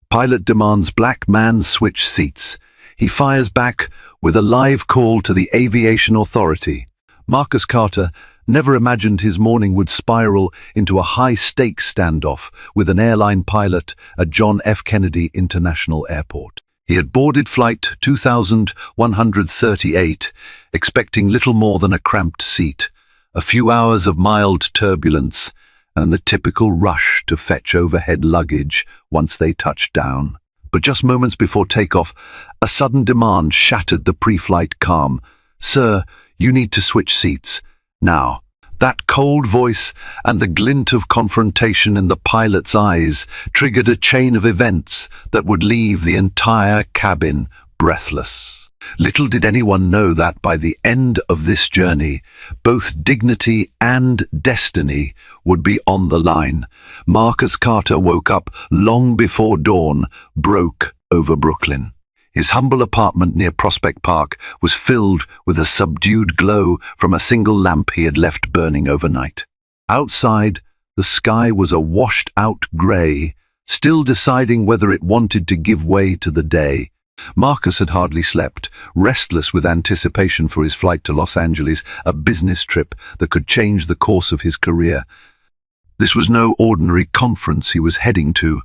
Pilot demands black man switch seats. He fires back with a live call to the Aviation Authority. Marcus Carter never imagined his morning would spiral into a high-stakes standoff with an airline pilot at John F. Kennedy International Airport. He had boarded flight 2138, expecting little more than a cramped seat, a few hours of mild turbulence, and the typical rush to fetch overhead luggage once they touched down. But just moments before takeoff, a sudden demand shattered the pre-flight calm. "Sir, you need to switch seats. Now." That cold voice and the glint of confrontation in the pilot's eyes triggered a chain of events that would leave the entire cabin breathless. Little did anyone know that by the end of this journey, both dignity and destiny would be on the line. Marcus Carter woke up long before dawn broke over Brooklyn. His humble apartment near Prospect Park was filled with a subdued glow from a single lamp he had left burning overnight. Outside, the sky was a washed-out grey, still deciding whether it wanted to give way to the day. Marcus had hardly slept, restless with anticipation for his flight to Los Angeles, a business trip that could change the course of his career. This was no ordinary conference he was heading to.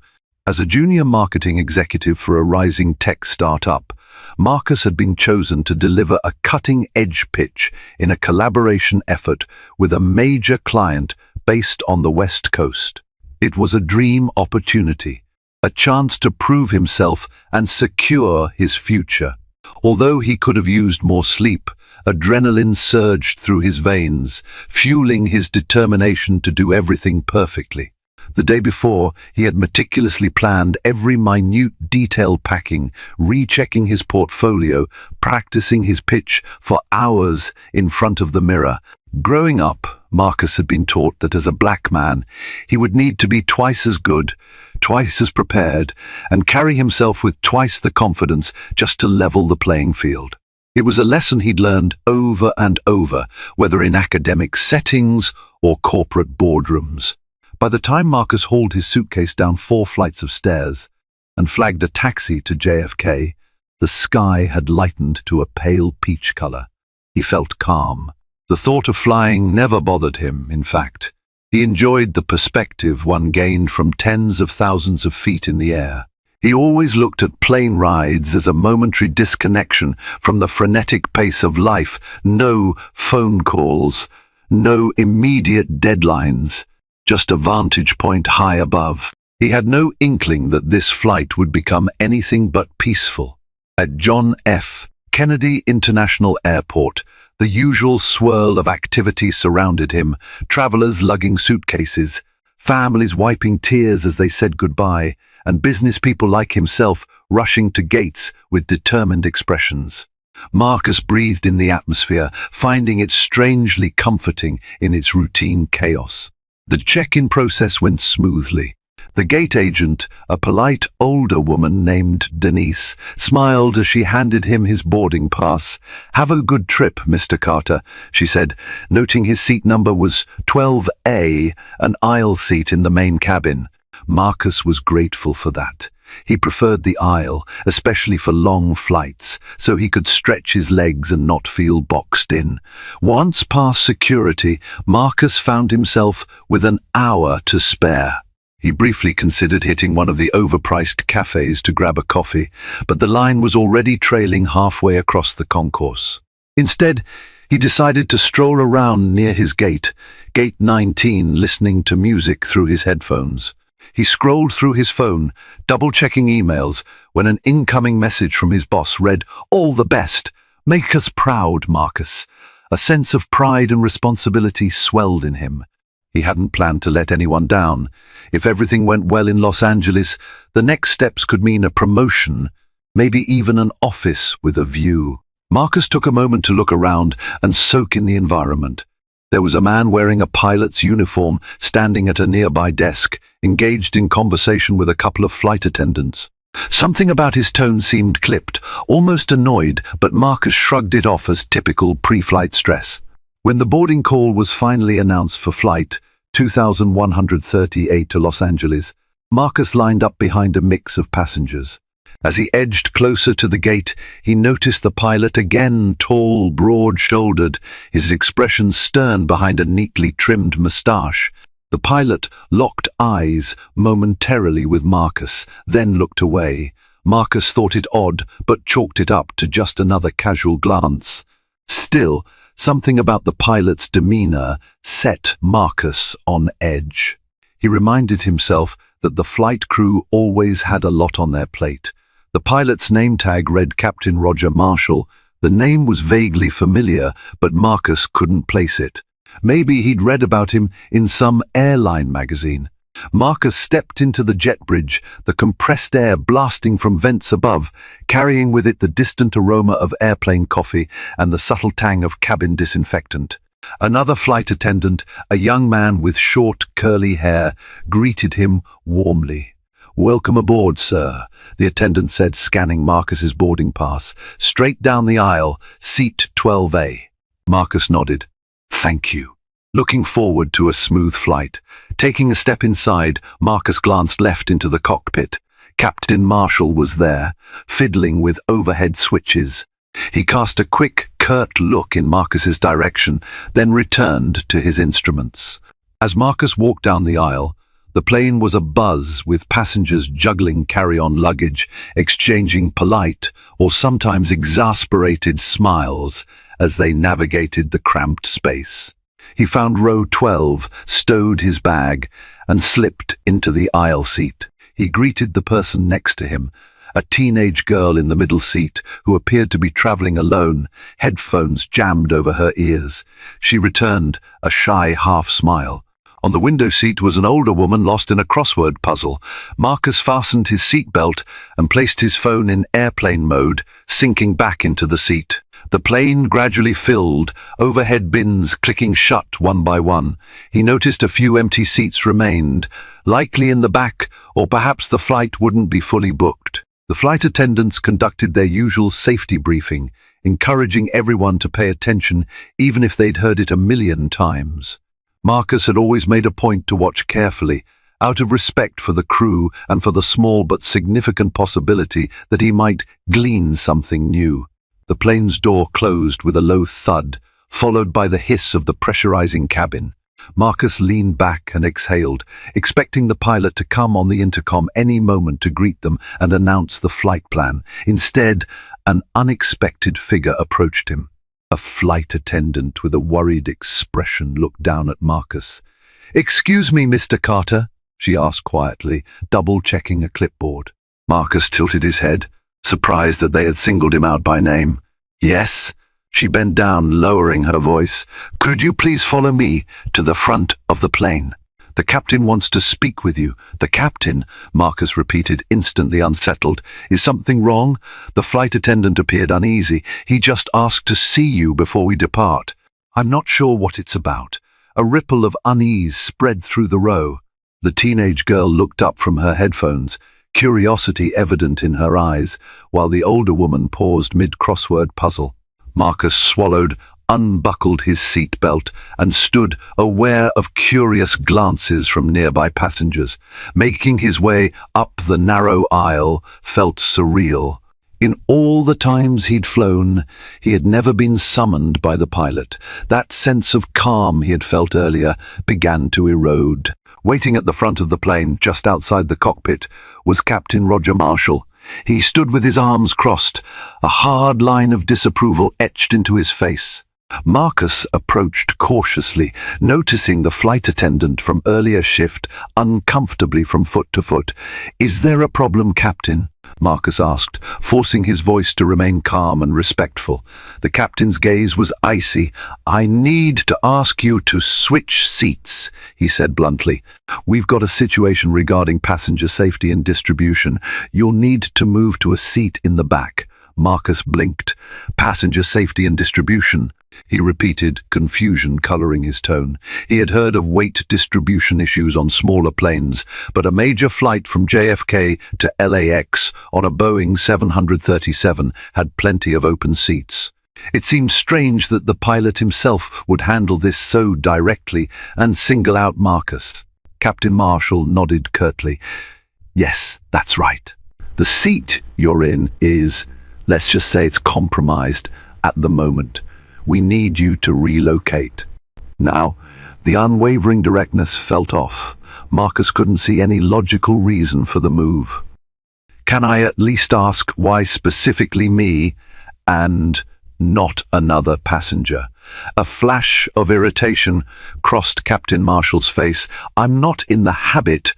As a junior marketing executive for a rising tech startup, Marcus had been chosen to deliver a cutting-edge pitch in a collaboration effort with a major client based on the West Coast. It was a dream opportunity, a chance to prove himself and secure his future. Although he could have used more sleep, adrenaline surged through his veins, fueling his determination to do everything perfectly. The day before, he had meticulously planned every minute detail, packing, rechecking his portfolio, practicing his pitch for hours in front of the mirror. Growing up, Marcus had been taught that as a black man, he would need to be twice as good, twice as prepared, and carry himself with twice the confidence just to level the playing field. It was a lesson he'd learned over and over, whether in academic settings or corporate boardrooms. By the time Marcus hauled his suitcase down 4 flights of stairs and flagged a taxi to JFK, the sky had lightened to a pale peach color. He felt calm. The thought of flying never bothered him, in fact. He enjoyed the perspective one gained from tens of thousands of feet in the air. He always looked at plane rides as a momentary disconnection from the frenetic pace of life. No phone calls, no immediate deadlines. Just a vantage point high above. He had no inkling that this flight would become anything but peaceful. At John F. Kennedy International Airport, the usual swirl of activity surrounded him, travelers lugging suitcases, families wiping tears as they said goodbye, and business people like himself rushing to gates with determined expressions. Marcus breathed in the atmosphere, finding it strangely comforting in its routine chaos. The check-in process went smoothly. The gate agent, a polite older woman named Denise, smiled as she handed him his boarding pass. "Have a good trip, Mr. Carter," she said, noting his seat number was 12A, an aisle seat in the main cabin. Marcus was grateful for that. He preferred the aisle, especially for long flights, so he could stretch his legs and not feel boxed in. Once past security, Marcus found himself with an hour to spare. He briefly considered hitting one of the overpriced cafes to grab a coffee, but the line was already trailing halfway across the concourse. Instead, he decided to stroll around near his gate 19, listening to music through his headphones. He scrolled through his phone, double-checking emails, when an incoming message from his boss read, "All the best. Make us proud, Marcus." A sense of pride and responsibility swelled in him. He hadn't planned to let anyone down. If everything went well in Los Angeles, the next steps could mean a promotion, maybe even an office with a view. Marcus took a moment to look around and soak in the environment. There was a man wearing a pilot's uniform standing at a nearby desk, engaged in conversation with a couple of flight attendants. Something about his tone seemed clipped, almost annoyed, but Marcus shrugged it off as typical pre-flight stress. When the boarding call was finally announced for flight 2138 to Los Angeles, Marcus lined up behind a mix of passengers. As he edged closer to the gate, he noticed the pilot again, tall, broad-shouldered, his expression stern behind a neatly trimmed moustache. The pilot locked eyes momentarily with Marcus, then looked away. Marcus thought it odd, but chalked it up to just another casual glance. Still, something about the pilot's demeanor set Marcus on edge. He reminded himself that the flight crew always had a lot on their plate. The pilot's name tag read Captain Roger Marshall. The name was vaguely familiar, but Marcus couldn't place it. Maybe he'd read about him in some airline magazine. Marcus stepped into the jet bridge, the compressed air blasting from vents above, carrying with it the distant aroma of airplane coffee and the subtle tang of cabin disinfectant. Another flight attendant, a young man with short, curly hair, greeted him warmly. "Welcome aboard, sir," the attendant said, scanning Marcus's boarding pass. "Straight down the aisle, seat 12A. Marcus nodded. "Thank you." Looking forward to a smooth flight. Taking a step inside, Marcus glanced left into the cockpit. Captain Marshall was there, fiddling with overhead switches. He cast a quick, curt look in Marcus's direction, then returned to his instruments. As Marcus walked down the aisle, the plane was abuzz with passengers juggling carry-on luggage, exchanging polite or sometimes exasperated smiles as they navigated the cramped space. He found row 12, stowed his bag, and slipped into the aisle seat. He greeted the person next to him, a teenage girl in the middle seat who appeared to be traveling alone, headphones jammed over her ears. She returned a shy half-smile. On the window seat was an older woman lost in a crossword puzzle. Marcus fastened his seatbelt and placed his phone in airplane mode, sinking back into the seat. The plane gradually filled, overhead bins clicking shut one by one. He noticed a few empty seats remained, likely in the back, or perhaps the flight wouldn't be fully booked. The flight attendants conducted their usual safety briefing, encouraging everyone to pay attention even if they'd heard it a million times. Marcus had always made a point to watch carefully, out of respect for the crew and for the small but significant possibility that he might glean something new. The plane's door closed with a low thud, followed by the hiss of the pressurizing cabin. Marcus leaned back and exhaled, expecting the pilot to come on the intercom any moment to greet them and announce the flight plan. Instead, an unexpected figure approached him. A flight attendant with a worried expression looked down at Marcus. "Excuse me, Mr. Carter," she asked quietly, double-checking a clipboard. Marcus tilted his head, surprised that they had singled him out by name. "Yes?" She bent down, lowering her voice. "Could you please follow me to the front of the plane? The captain wants to speak with you." "The captain?" Marcus repeated, instantly unsettled. "Is something wrong?" The flight attendant appeared uneasy. "He just asked to see you before we depart." "I'm not sure what it's about." A ripple of unease spread through the row. The teenage girl looked up from her headphones, curiosity evident in her eyes, while the older woman paused mid-crossword puzzle. Marcus swallowed, unbuckled his seatbelt, and stood aware of curious glances from nearby passengers. Making his way up the narrow aisle felt surreal. In all the times he'd flown, he had never been summoned by the pilot. That sense of calm he had felt earlier began to erode. Waiting at the front of the plane, just outside the cockpit, was Captain Roger Marshall. He stood with his arms crossed, a hard line of disapproval etched into his face. Marcus approached cautiously, noticing the flight attendant from earlier shift uncomfortably from foot to foot. "Is there a problem, Captain?" Marcus asked, forcing his voice to remain calm and respectful. The captain's gaze was icy. "I need to ask you to switch seats," he said bluntly. "We've got a situation regarding passenger safety and distribution. You'll need to move to a seat in the back." Marcus blinked. "Passenger safety and distribution," he repeated, confusion coloring his tone. He had heard of weight distribution issues on smaller planes, but a major flight from JFK to LAX on a Boeing 737 had plenty of open seats. It seemed strange that the pilot himself would handle this so directly and single out Marcus. Captain Marshall nodded curtly. Yes, that's right. The seat you're in is, let's just say it's compromised at the moment. We need you to relocate. Now, the unwavering directness felt off. Marcus couldn't see any logical reason for the move. Can I at least ask why specifically me and not another passenger? A flash of irritation crossed Captain Marshall's face. I'm not in the habit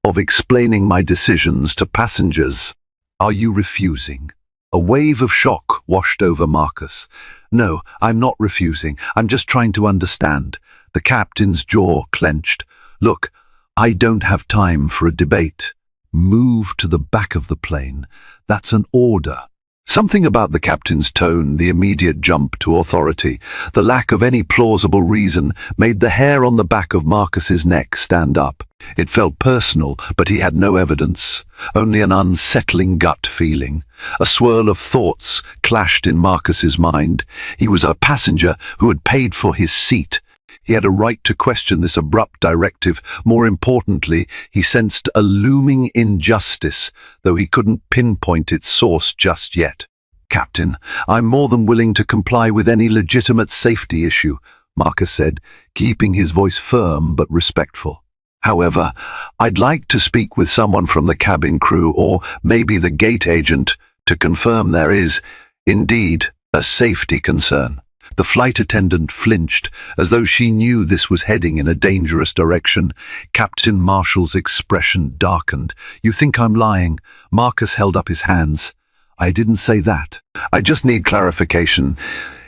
of explaining my decisions to passengers. Are you refusing? A wave of shock washed over Marcus. No, I'm not refusing. I'm just trying to understand. The captain's jaw clenched. Look, I don't have time for a debate. Move to the back of the plane. That's an order. Something about the captain's tone, the immediate jump to authority, the lack of any plausible reason, made the hair on the back of Marcus's neck stand up. It felt personal, but he had no evidence, only an unsettling gut feeling. A swirl of thoughts clashed in Marcus's mind. He was a passenger who had paid for his seat. He had a right to question this abrupt directive. More importantly, he sensed a looming injustice, though he couldn't pinpoint its source just yet. Captain, I'm more than willing to comply with any legitimate safety issue, Marcus said, keeping his voice firm but respectful. However, I'd like to speak with someone from the cabin crew or maybe the gate agent to confirm there is, indeed, a safety concern. The flight attendant flinched, as though she knew this was heading in a dangerous direction. Captain Marshall's expression darkened. You think I'm lying? Marcus held up his hands. I didn't say that. I just need clarification.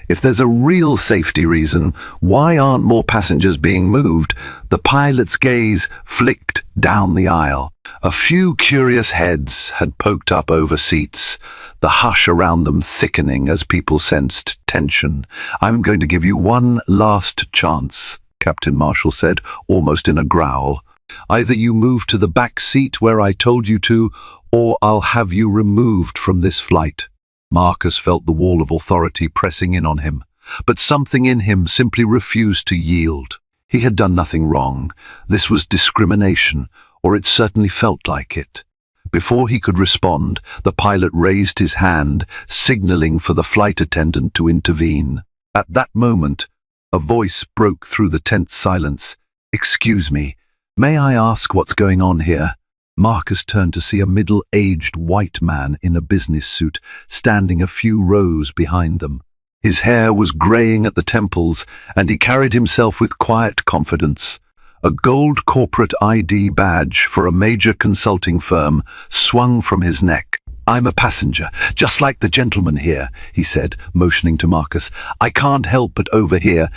If there's a real safety reason, why aren't more passengers being moved? The pilot's gaze flicked down the aisle. A few curious heads had poked up over seats, the hush around them thickening as people sensed tension. I'm going to give you one last chance, Captain Marshall said, almost in a growl. Either you move to the back seat where I told you to, or I'll have you removed from this flight. Marcus felt the wall of authority pressing in on him, but something in him simply refused to yield. He had done nothing wrong. This was discrimination, or it certainly felt like it. Before he could respond, the pilot raised his hand, signaling for the flight attendant to intervene. At that moment, a voice broke through the tense silence. Excuse me, may I ask what's going on here? Marcus turned to see a middle-aged white man in a business suit standing a few rows behind them. His hair was graying at the temples, and he carried himself with quiet confidence. A gold corporate ID badge for a major consulting firm swung from his neck. I'm a passenger, just like the gentleman here, he said, motioning to Marcus. I can't help but overhear.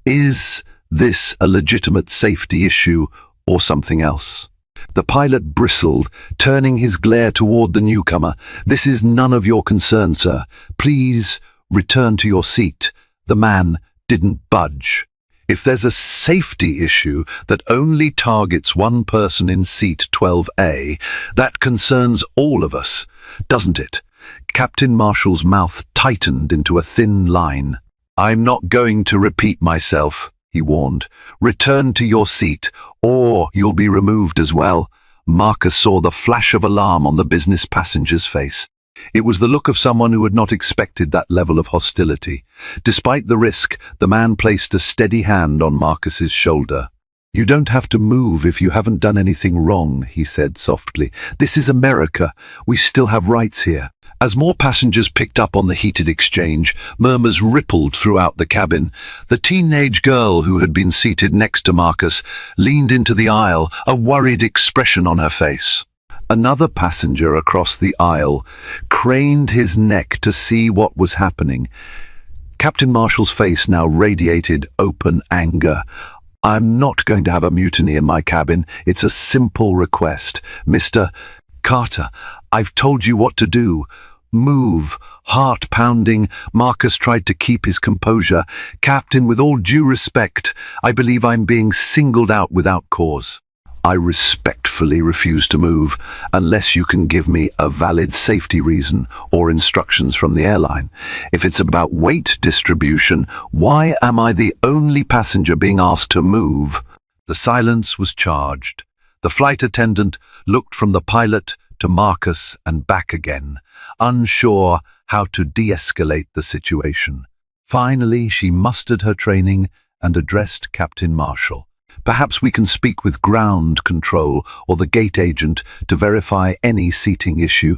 Is this a legitimate safety issue or something else? The pilot bristled, turning his glare toward the newcomer. This is none of your concern, sir. Please return to your seat. The man didn't budge. If there's a safety issue that only targets one person in seat 12A, that concerns all of us, doesn't it? Captain Marshall's mouth tightened into a thin line. I'm not going to repeat myself, he warned. Return to your seat, or you'll be removed as well. Marcus saw the flash of alarm on the business passenger's face. It was the look of someone who had not expected that level of hostility. Despite the risk, the man placed a steady hand on Marcus's shoulder. You don't have to move if you haven't done anything wrong, he said softly. This is America. We still have rights here. As more passengers picked up on the heated exchange, murmurs rippled throughout the cabin. The teenage girl who had been seated next to Marcus leaned into the aisle, a worried expression on her face. Another passenger across the aisle craned his neck to see what was happening. Captain Marshall's face now radiated open anger. I'm not going to have a mutiny in my cabin. It's a simple request. Mr. Carter, I've told you what to do. Move. Heart pounding, Marcus tried to keep his composure. Captain, with all due respect, I believe I'm being singled out without cause. I respectfully refuse to move unless you can give me a valid safety reason or instructions from the airline. If it's about weight distribution, why am I the only passenger being asked to move? The silence was charged. The flight attendant looked from the pilot to Marcus and back again, unsure how to de-escalate the situation. Finally, she mustered her training and addressed Captain Marshall. "Perhaps we can speak with ground control or the gate agent to verify any seating issue."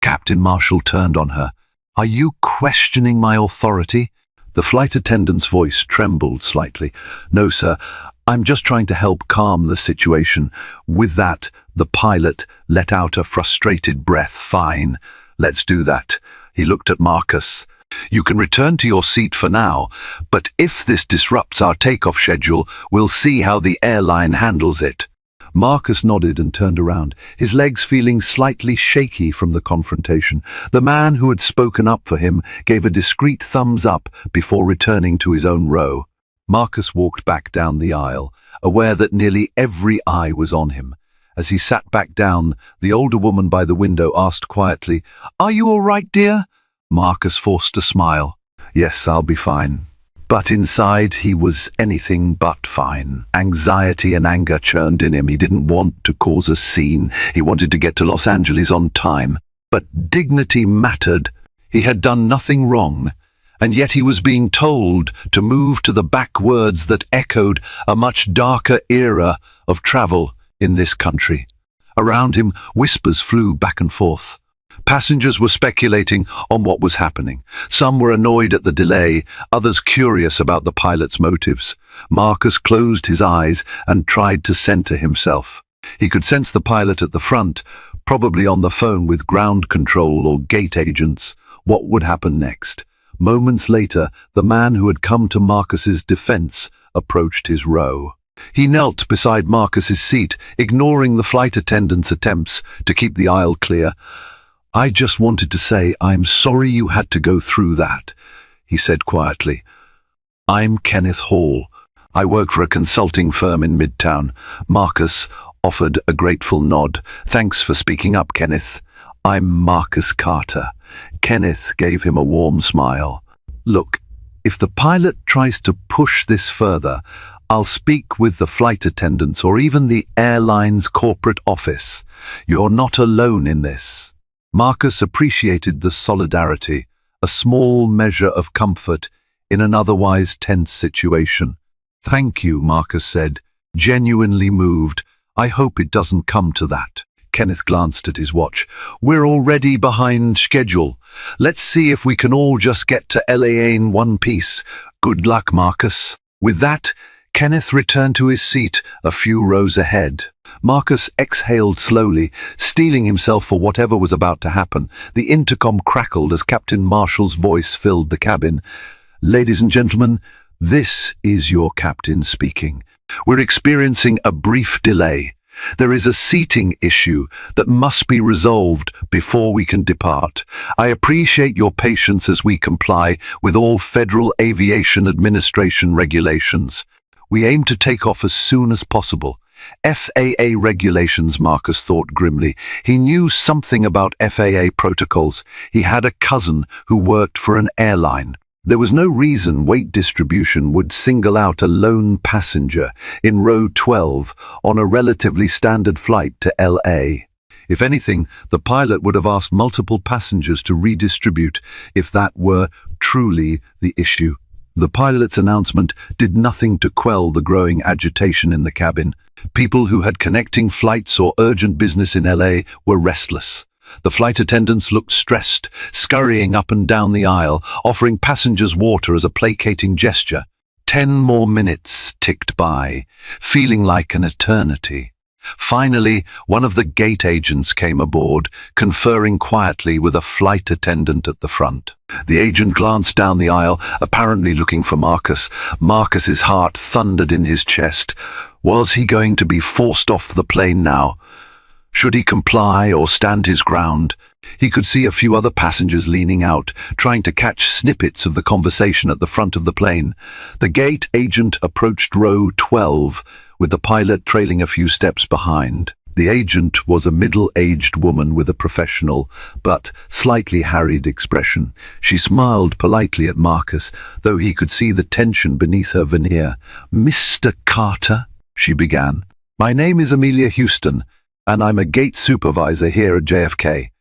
Captain Marshall turned on her. "Are you questioning my authority?" The flight attendant's voice trembled slightly. "No, sir. I'm just trying to help calm the situation." With that, the pilot let out a frustrated breath. "Fine. Let's do that." He looked at Marcus. "You can return to your seat for now, but if this disrupts our takeoff schedule, we'll see how the airline handles it." Marcus nodded and turned around, his legs feeling slightly shaky from the confrontation. The man who had spoken up for him gave a discreet thumbs up before returning to his own row. Marcus walked back down the aisle, aware that nearly every eye was on him. As he sat back down, the older woman by the window asked quietly, "Are you all right, dear?" Marcus forced a smile. "Yes, I'll be fine." But inside, he was anything but fine. Anxiety and anger churned in him. He didn't want to cause a scene. He wanted to get to Los Angeles on time. But dignity mattered. He had done nothing wrong, and yet he was being told to move to the backwards that echoed a much darker era of travel in this country. Around him, whispers flew back and forth. Passengers were speculating on what was happening. Some were annoyed at the delay, others curious about the pilot's motives. Marcus closed his eyes and tried to center himself. He could sense the pilot at the front, probably on the phone with ground control or gate agents. What would happen next? Moments later, the man who had come to Marcus's defense approached his row. He knelt beside Marcus's seat, ignoring the flight attendant's attempts to keep the aisle clear. "I just wanted to say I'm sorry you had to go through that," he said quietly. "I'm Kenneth Hall. I work for a consulting firm in Midtown." Marcus offered a grateful nod. "Thanks for speaking up, Kenneth. I'm Marcus Carter." Kenneth gave him a warm smile. "Look, if the pilot tries to push this further, I'll speak with the flight attendants or even the airline's corporate office. You're not alone in this." Marcus appreciated the solidarity, a small measure of comfort in an otherwise tense situation. "Thank you," Marcus said, genuinely moved. "I hope it doesn't come to that." Kenneth glanced at his watch. "We're already behind schedule. Let's see if we can all just get to LA in one piece. Good luck, Marcus." With that, Kenneth returned to his seat a few rows ahead. Marcus exhaled slowly, steeling himself for whatever was about to happen. The intercom crackled as Captain Marshall's voice filled the cabin. "Ladies and gentlemen, this is your captain speaking. We're experiencing a brief delay. There is a seating issue that must be resolved before we can depart. I appreciate your patience as we comply with all Federal Aviation Administration regulations. We aim to take off as soon as possible." FAA regulations, Marcus thought grimly. He knew something about FAA protocols. He had a cousin who worked for an airline. There was no reason weight distribution would single out a lone passenger in row 12 on a relatively standard flight to LA. If anything, the pilot would have asked multiple passengers to redistribute if that were truly the issue. The pilot's announcement did nothing to quell the growing agitation in the cabin. People who had connecting flights or urgent business in LA were restless. The flight attendants looked stressed, scurrying up and down the aisle, offering passengers water as a placating gesture. 10 more minutes ticked by, feeling like an eternity. Finally, one of the gate agents came aboard, conferring quietly with a flight attendant at the front. The agent glanced down the aisle, apparently looking for Marcus. Marcus's heart thundered in his chest. Was he going to be forced off the plane now? Should he comply or stand his ground? He could see a few other passengers leaning out, trying to catch snippets of the conversation at the front of the plane. The gate agent approached row 12, with the pilot trailing a few steps behind. The agent was a middle-aged woman with a professional, but slightly harried expression. She smiled politely at Marcus, though he could see the tension beneath her veneer. "Mr. Carter," she began. My name is Amelia Houston, and I'm a gate supervisor here at JFK.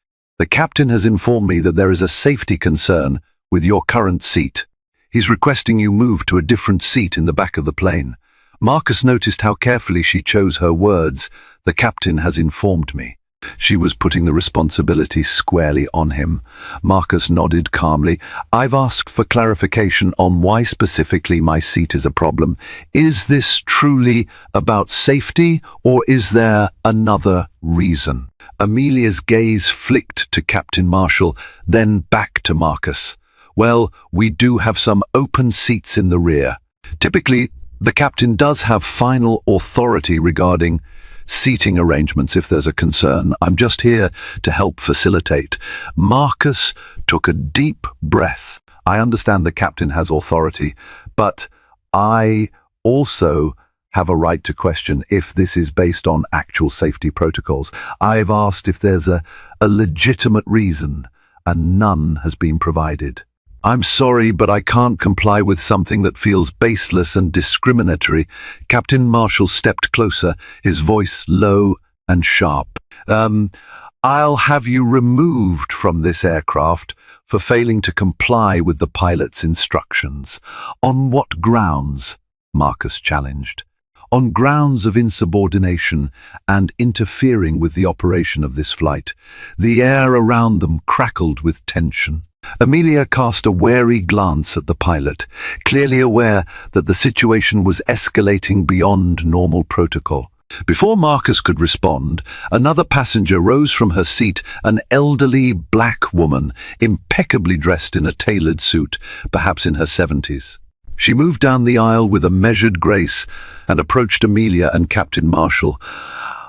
The captain has informed me that there is a safety concern with your current seat. He's requesting you move to a different seat in the back of the plane. Marcus noticed how carefully she chose her words. The captain has informed me. She was putting the responsibility squarely on him. Marcus nodded calmly. I've asked for clarification on why specifically my seat is a problem. Is this truly about safety, or is there another reason? Amelia's gaze flicked to Captain Marshall, then back to Marcus. Well, we do have some open seats in the rear. Typically, the captain does have final authority regarding seating arrangements if there's a concern. I'm just here to help facilitate. Marcus took a deep breath. I understand the captain has authority, but I also have a right to question if this is based on actual safety protocols. I've asked if there's a legitimate reason, and none has been provided. I'm sorry, but I can't comply with something that feels baseless and discriminatory. Captain Marshall stepped closer, his voice low and sharp. I'll have you removed from this aircraft for failing to comply with the pilot's instructions. On what grounds? Marcus challenged. On grounds of insubordination and interfering with the operation of this flight. The air around them crackled with tension. Amelia cast a wary glance at the pilot, clearly aware that the situation was escalating beyond normal protocol. Before Marcus could respond, another passenger rose from her seat, an elderly black woman, impeccably dressed in a tailored suit, perhaps in her 70s. She moved down the aisle with a measured grace and approached Amelia and Captain Marshall.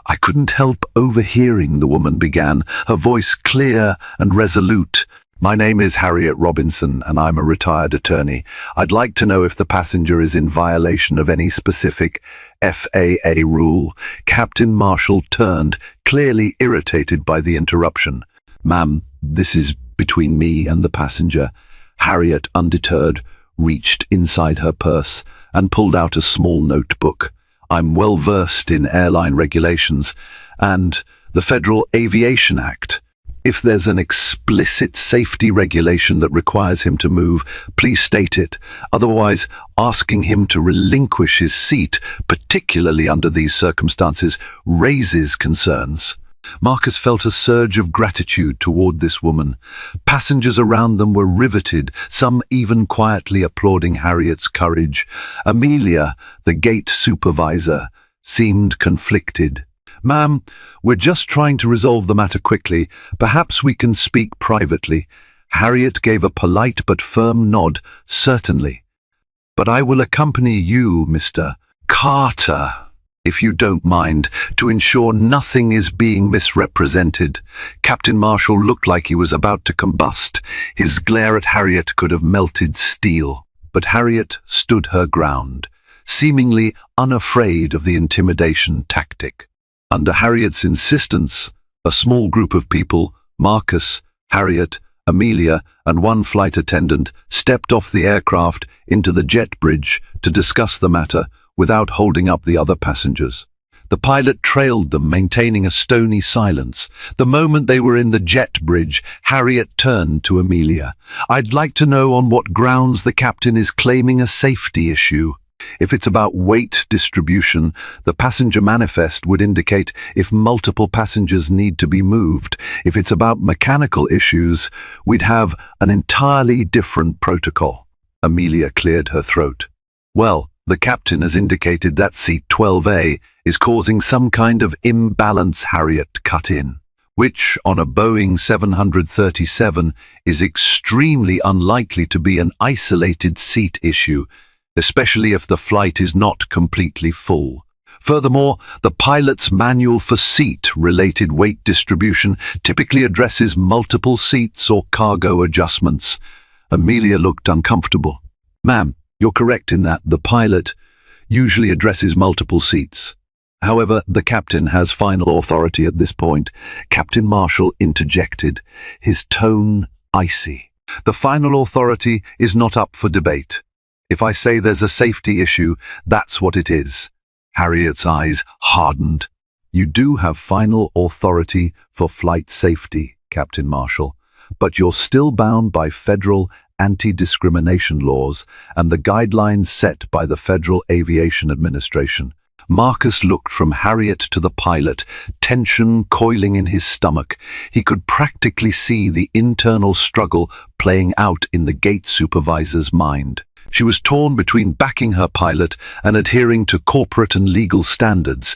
I couldn't help overhearing, the woman began, her voice clear and resolute. My name is Harriet Robinson, and I'm a retired attorney. I'd like to know if the passenger is in violation of any specific FAA rule. Captain Marshall turned, clearly irritated by the interruption. Ma'am, this is between me and the passenger. Harriet, undeterred, reached inside her purse and pulled out a small notebook. I'm well versed in airline regulations and the Federal Aviation Act. If there's an explicit safety regulation that requires him to move, please state it. Otherwise, asking him to relinquish his seat, particularly under these circumstances, raises concerns. Marcus felt a surge of gratitude toward this woman. Passengers around them were riveted, some even quietly applauding Harriet's courage. Amelia, the gate supervisor, seemed conflicted. Ma'am, we're just trying to resolve the matter quickly. Perhaps we can speak privately. Harriet gave a polite but firm nod. Certainly. But I will accompany you, Mr. Carter, if you don't mind, to ensure nothing is being misrepresented. Captain Marshall looked like he was about to combust. His glare at Harriet could have melted steel. But Harriet stood her ground, seemingly unafraid of the intimidation tactic. Under Harriet's insistence, a small group of people, Marcus, Harriet, Amelia, and one flight attendant, stepped off the aircraft into the jet bridge to discuss the matter without holding up the other passengers. The pilot trailed them, maintaining a stony silence. The moment they were in the jet bridge, Harriet turned to Amelia. I'd like to know on what grounds the captain is claiming a safety issue. If it's about weight distribution, the passenger manifest would indicate if multiple passengers need to be moved. If it's about mechanical issues, we'd have an entirely different protocol. Amelia cleared her throat. Well, the captain has indicated that seat 12A is causing some kind of imbalance, Harriet cut in, which on a Boeing 737 is extremely unlikely to be an isolated seat issue, especially if the flight is not completely full. Furthermore, the pilot's manual for seat-related weight distribution typically addresses multiple seats or cargo adjustments. Amelia looked uncomfortable. Ma'am, you're correct in that the pilot usually addresses multiple seats. However, the captain has final authority at this point. Captain Marshall interjected, his tone icy. The final authority is not up for debate. If I say there's a safety issue, that's what it is. Harriet's eyes hardened. "You do have final authority for flight safety, Captain Marshall, but you're still bound by federal anti-discrimination laws and the guidelines set by the Federal Aviation Administration." Marcus looked from Harriet to the pilot, tension coiling in his stomach. He could practically see the internal struggle playing out in the gate supervisor's mind. She was torn between backing her pilot and adhering to corporate and legal standards.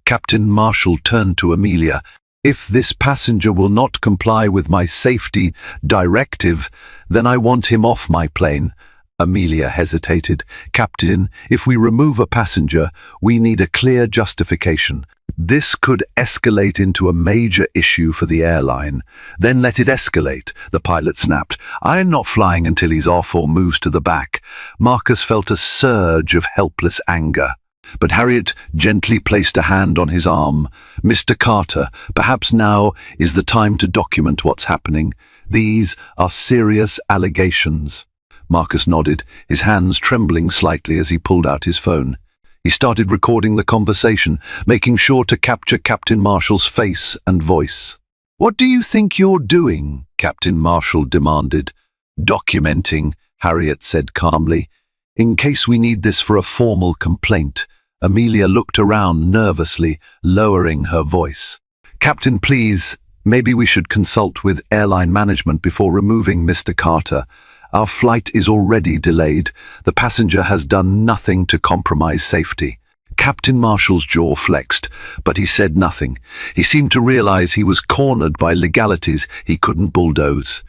Captain Marshall turned to Amelia. "If this passenger will not comply with my safety directive, then I want him off my plane." Amelia hesitated. "Captain, if we remove a passenger, we need a clear justification. This could escalate into a major issue for the airline." "Then let it escalate," the pilot snapped. "I'm not flying until he's off or moves to the back." Marcus felt a surge of helpless anger. But Harriet gently placed a hand on his arm. "Mr. Carter, perhaps now is the time to document what's happening. These are serious allegations." Marcus nodded, his hands trembling slightly as he pulled out his phone. He started recording the conversation, making sure to capture Captain Marshall's face and voice. "What do you think you're doing?" Captain Marshall demanded. "Documenting," Harriet said calmly. "In case we need this for a formal complaint." Amelia looked around nervously, lowering her voice. "Captain, please, maybe we should consult with airline management before removing Mr. Carter. Our flight is already delayed. The passenger has done nothing to compromise safety." Captain Marshall's jaw flexed, but he said nothing. He seemed to realize he was cornered by legalities he couldn't bulldoze.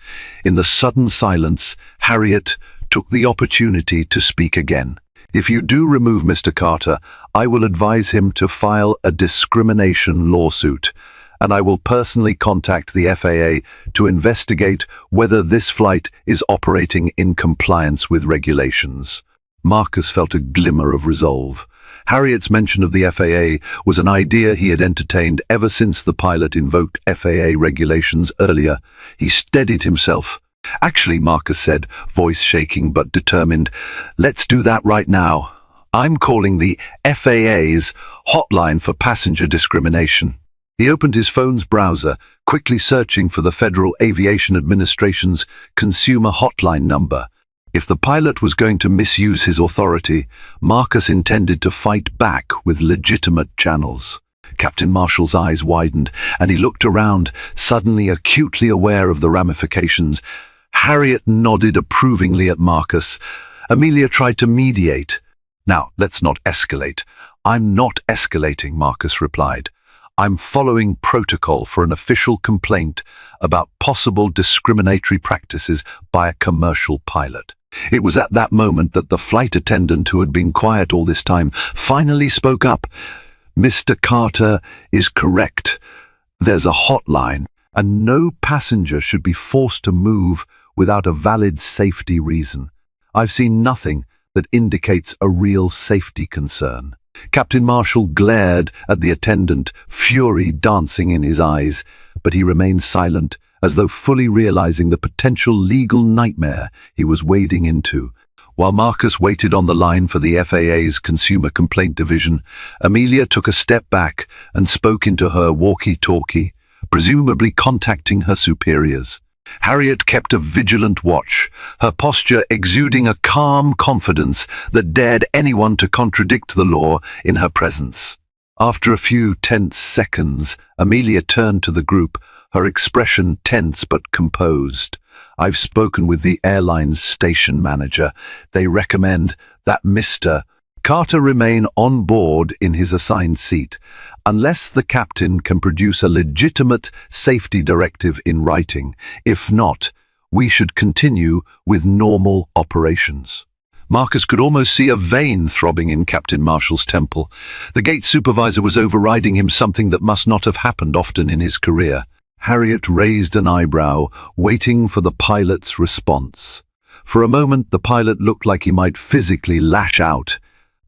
In the sudden silence, Harriet took the opportunity to speak again. "If you do remove Mr. Carter, I will advise him to file a discrimination lawsuit, and I will personally contact the FAA to investigate whether this flight is operating in compliance with regulations." Marcus felt a glimmer of resolve. Harriet's mention of the FAA was an idea he had entertained ever since the pilot invoked FAA regulations earlier. He steadied himself. "Actually," Marcus said, voice shaking but determined, "let's do that right now. I'm calling the FAA's hotline for passenger discrimination." He opened his phone's browser, quickly searching for the Federal Aviation Administration's consumer hotline number. If the pilot was going to misuse his authority, Marcus intended to fight back with legitimate channels. Captain Marshall's eyes widened, and he looked around, suddenly acutely aware of the ramifications. Harriet nodded approvingly at Marcus. Amelia tried to mediate. "Now, let's not escalate." "I'm not escalating," Marcus replied. "I'm following protocol for an official complaint about possible discriminatory practices by a commercial pilot." It was at that moment that the flight attendant, who had been quiet all this time, finally spoke up. "Mr. Carter is correct. There's a hotline, and no passenger should be forced to move without a valid safety reason. I've seen nothing that indicates a real safety concern." Captain Marshall glared at the attendant, fury dancing in his eyes, but he remained silent, as though fully realizing the potential legal nightmare he was wading into. While Marcus waited on the line for the FAA's Consumer Complaint Division, Amelia took a step back and spoke into her walkie-talkie, presumably contacting her superiors. Harriet kept a vigilant watch, her posture exuding a calm confidence that dared anyone to contradict the law in her presence. After a few tense seconds, Amelia turned to the group, her expression tense but composed. "I've spoken with the airline's station manager. They recommend that Mr. Carter remain on board in his assigned seat, unless the captain can produce a legitimate safety directive in writing. If not, we should continue with normal operations." Marcus could almost see a vein throbbing in Captain Marshall's temple. The gate supervisor was overriding him, something that must not have happened often in his career. Harriet raised an eyebrow, waiting for the pilot's response. For a moment, the pilot looked like he might physically lash out.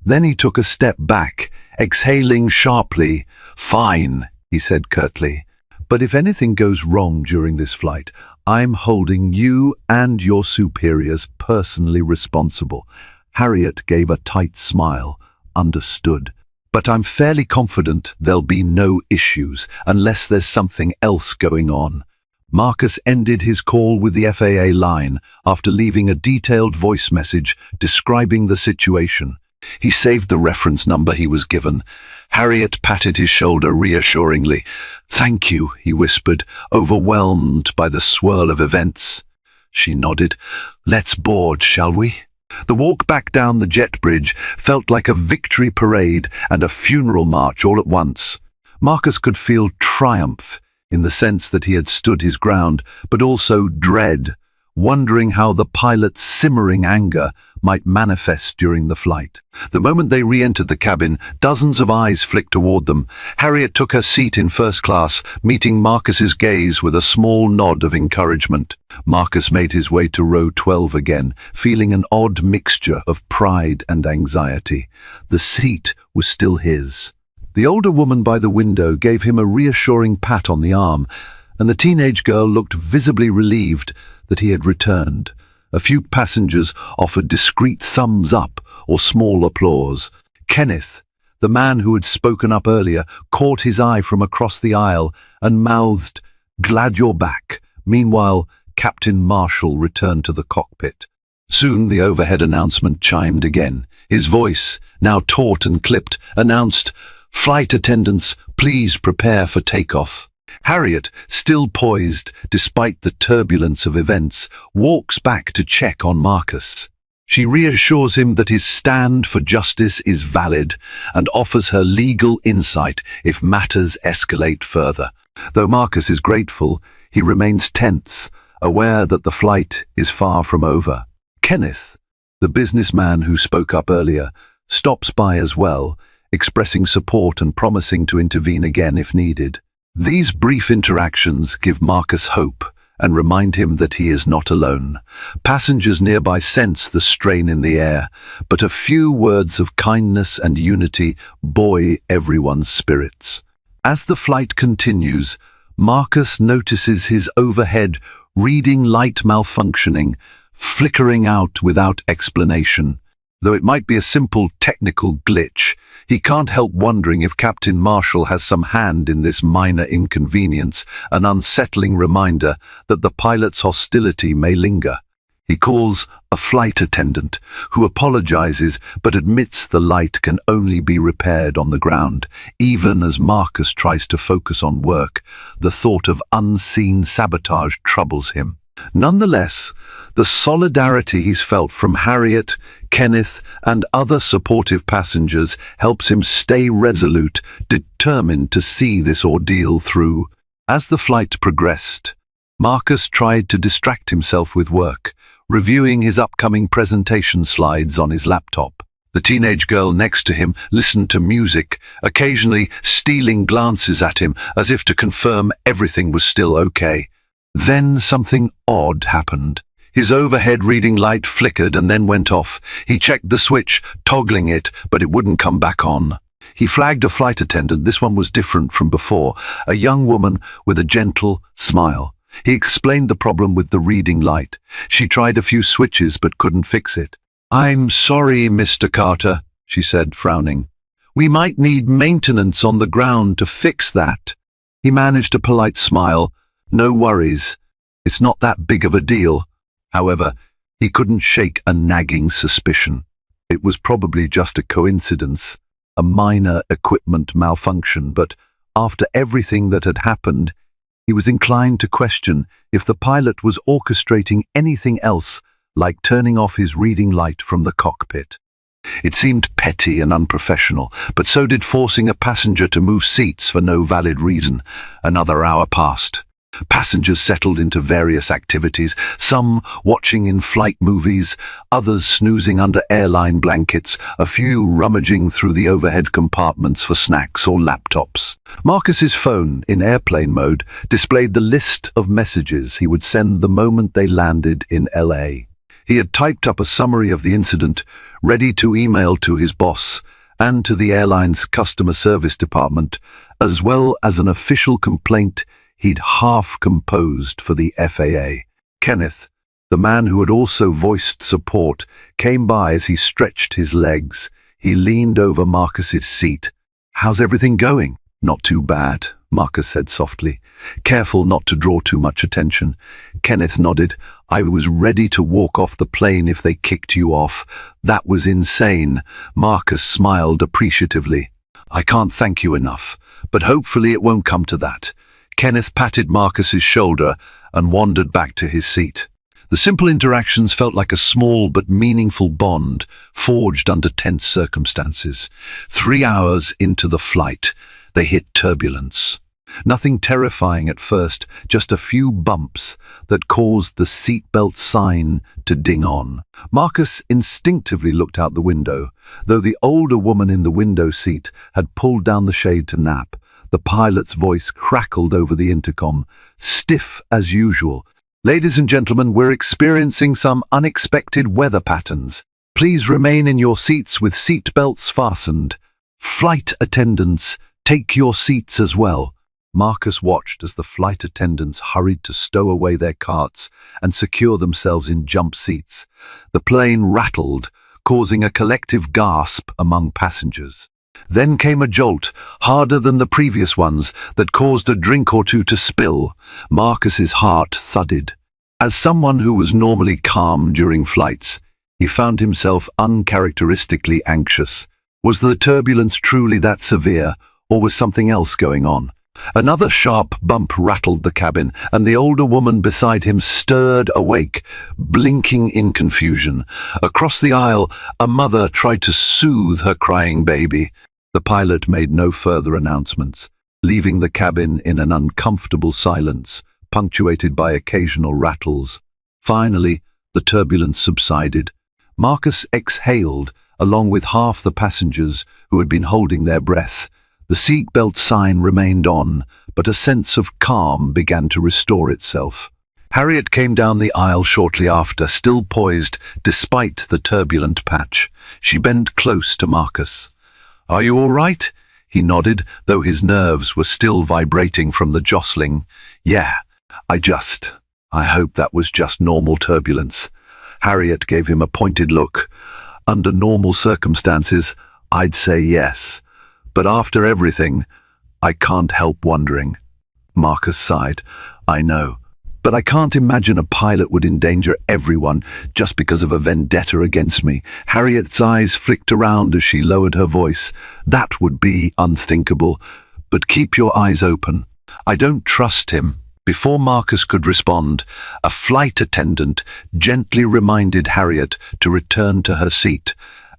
Then he took a step back, exhaling sharply. "Fine," he said curtly. "But if anything goes wrong during this flight, I'm holding you and your superiors personally responsible." Harriet gave a tight smile. "Understood. but I'm fairly confident there'll be no issues unless there's something else going on. Marcus ended his call with the FAA line after leaving a detailed voice message describing the situation. He saved the reference number he was given. Harriet patted his shoulder reassuringly. "Thank you," he whispered, overwhelmed by the swirl of events. She nodded. "Let's board, shall we?" The walk back down the jet bridge felt like a victory parade and a funeral march all at once. Marcus could feel triumph in the sense that he had stood his ground, but also dread, wondering how the pilot's simmering anger might manifest during the flight. The moment they re-entered the cabin, dozens of eyes flicked toward them. Harriet took her seat in first class, meeting Marcus's gaze with a small nod of encouragement. Marcus made his way to row 12 again, feeling an odd mixture of pride and anxiety. The seat was still his. The older woman by the window gave him a reassuring pat on the arm, and the teenage girl looked visibly relieved that he had returned. A few passengers offered discreet thumbs up or small applause. Kenneth, the man who had spoken up earlier, caught his eye from across the aisle and mouthed, "Glad you're back." Meanwhile, Captain Marshall returned to the cockpit. Soon the overhead announcement chimed again. His voice, now taut and clipped, announced, "Flight attendants, please prepare for takeoff." Harriet, still poised despite the turbulence of events, walks back to check on Marcus. She reassures him that his stand for justice is valid and offers her legal insight if matters escalate further. Though Marcus is grateful, he remains tense, aware that the flight is far from over. Kenneth, the businessman who spoke up earlier, stops by as well, expressing support and promising to intervene again if needed. These brief interactions give Marcus hope and remind him that he is not alone. Passengers nearby sense the strain in the air, but a few words of kindness and unity buoy everyone's spirits. As the flight continues, Marcus notices his overhead reading light malfunctioning, flickering out without explanation. Though it might be a simple technical glitch, he can't help wondering if Captain Marshall has some hand in this minor inconvenience, an unsettling reminder that the pilot's hostility may linger. He calls a flight attendant, who apologizes but admits the light can only be repaired on the ground. Even as Marcus tries to focus on work, the thought of unseen sabotage troubles him. Nonetheless, the solidarity he's felt from Harriet, Kenneth, and other supportive passengers helps him stay resolute, determined to see this ordeal through. As the flight progressed, Marcus tried to distract himself with work, reviewing his upcoming presentation slides on his laptop. The teenage girl next to him listened to music, occasionally stealing glances at him as if to confirm everything was still okay. Then something odd happened. His overhead reading light flickered and then went off. He checked the switch, toggling it, but it wouldn't come back on. He flagged a flight attendant. This one was different from before, a young woman with a gentle smile. He explained the problem with the reading light. She tried a few switches but couldn't fix it. "I'm sorry, Mr. Carter," she said, frowning. "We might need maintenance on the ground to fix that." He managed a polite smile. "No worries. It's not that big of a deal." However, he couldn't shake a nagging suspicion. It was probably just a coincidence, a minor equipment malfunction, but after everything that had happened, he was inclined to question if the pilot was orchestrating anything else, like turning off his reading light from the cockpit. It seemed petty and unprofessional, but so did forcing a passenger to move seats for no valid reason. Another hour passed. Passengers settled into various activities, some watching in-flight movies, others snoozing under airline blankets, a few rummaging through the overhead compartments for snacks or laptops. Marcus's phone, in airplane mode, displayed the list of messages he would send the moment they landed in LA. He had typed up a summary of the incident, ready to email to his boss and to the airline's customer service department, as well as an official complaint he'd half composed for the FAA. Kenneth, the man who had also voiced support, came by as he stretched his legs. He leaned over Marcus's seat, How's everything going? Not too bad, Marcus said softly, careful not to draw too much attention. Kenneth nodded. I was ready to walk off the plane if they kicked you off. That was insane. Marcus smiled appreciatively. I can't thank you enough, but hopefully it won't come to that. Kenneth patted Marcus's shoulder and wandered back to his seat. The simple interactions felt like a small but meaningful bond, forged under tense circumstances. 3 hours into the flight, they hit turbulence. Nothing terrifying at first, just a few bumps that caused the seatbelt sign to ding on. Marcus instinctively looked out the window. Though the older woman in the window seat had pulled down the shade to nap, the pilot's voice crackled over the intercom, stiff as usual. Ladies and gentlemen, we're experiencing some unexpected weather patterns. Please remain in your seats with seat belts fastened. Flight attendants, take your seats as well. Marcus watched as the flight attendants hurried to stow away their carts and secure themselves in jump seats. The plane rattled, causing a collective gasp among passengers. Then came a jolt, harder than the previous ones, that caused a drink or two to spill. Marcus's heart thudded. As someone who was normally calm during flights, he found himself uncharacteristically anxious. Was the turbulence truly that severe, or was something else going on? Another sharp bump rattled the cabin, and the older woman beside him stirred awake, blinking in confusion. Across the aisle, a mother tried to soothe her crying baby. The pilot made no further announcements, leaving the cabin in an uncomfortable silence, punctuated by occasional rattles. Finally, the turbulence subsided. Marcus exhaled, along with half the passengers who had been holding their breath. The seatbelt sign remained on, but a sense of calm began to restore itself. Harriet came down the aisle shortly after, still poised despite the turbulent patch. She bent close to Marcus. "Are you all right?" He nodded, though his nerves were still vibrating from the jostling. "Yeah, I hope that was just normal turbulence." Harriet gave him a pointed look. "Under normal circumstances, I'd say yes. But after everything, I can't help wondering." Marcus sighed. "I know, but I can't imagine a pilot would endanger everyone just because of a vendetta against me." Harriet's eyes flicked around as she lowered her voice. "That would be unthinkable, but keep your eyes open. I don't trust him." Before Marcus could respond, a flight attendant gently reminded Harriet to return to her seat,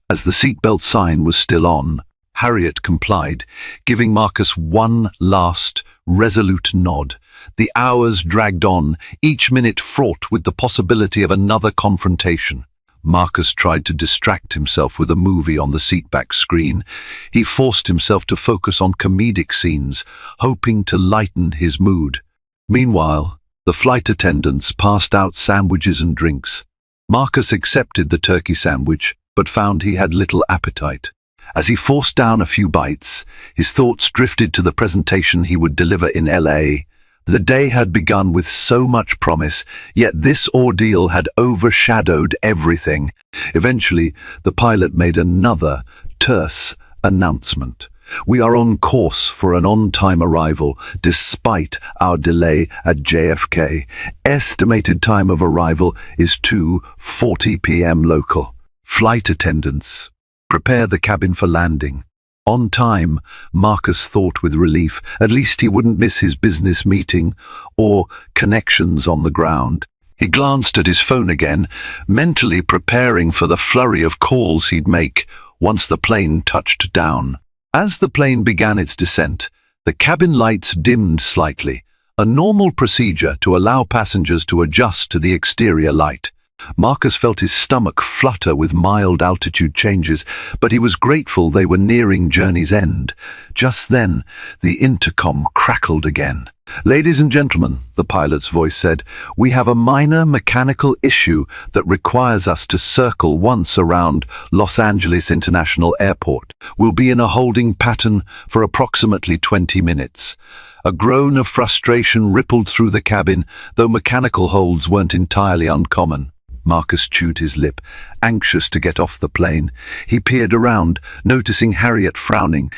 as the seatbelt sign was still on. Harriet complied, giving Marcus one last, resolute nod. The hours dragged on, each minute fraught with the possibility of another confrontation. Marcus tried to distract himself with a movie on the seatback screen. He forced himself to focus on comedic scenes, hoping to lighten his mood. Meanwhile, the flight attendants passed out sandwiches and drinks. Marcus accepted the turkey sandwich, but found he had little appetite. As he forced down a few bites, his thoughts drifted to the presentation he would deliver in LA. The day had begun with so much promise, yet this ordeal had overshadowed everything. Eventually, the pilot made another terse announcement. "We are on course for an on-time arrival, despite our delay at JFK. Estimated time of arrival is 2:40 p.m. local. Flight attendants, prepare the cabin for landing." On time, Marcus thought with relief. At least he wouldn't miss his business meeting or connections on the ground. He glanced at his phone again, mentally preparing for the flurry of calls he'd make once the plane touched down. As the plane began its descent, the cabin lights dimmed slightly, a normal procedure to allow passengers to adjust to the exterior light. Marcus felt his stomach flutter with mild altitude changes, but he was grateful they were nearing journey's end. Just then, the intercom crackled again. "Ladies and gentlemen," the pilot's voice said, "we have a minor mechanical issue that requires us to circle once around Los Angeles International Airport. We'll be in a holding pattern for approximately 20 minutes. A groan of frustration rippled through the cabin, though mechanical holds weren't entirely uncommon. Marcus chewed his lip, anxious to get off the plane. He peered around, noticing Harriet frowning.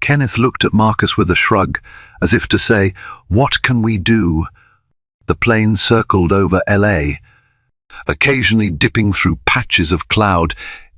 Kenneth looked at Marcus with a shrug, as if to say, "What can we do?" The plane circled over LA, occasionally dipping through patches of cloud.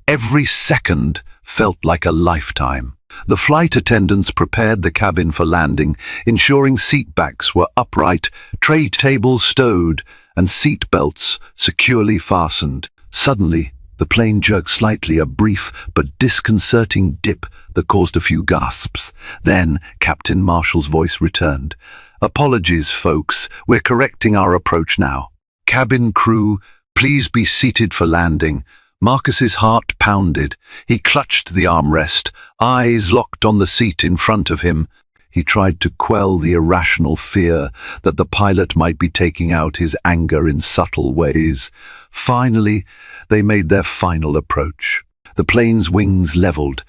Every second felt like a lifetime. The flight attendants prepared the cabin for landing, ensuring seat backs were upright, tray tables stowed, and seat belts securely fastened. Suddenly, the plane jerked slightly, a brief but disconcerting dip that caused a few gasps. Then Captain Marshall's voice returned. "Apologies, folks. We're correcting our approach now. Cabin crew, please be seated for landing." Marcus's heart pounded. He clutched the armrest, eyes locked on the seat in front of him. He tried to quell the irrational fear that the pilot might be taking out his anger in subtle ways. Finally, they made their final approach. The plane's wings leveled.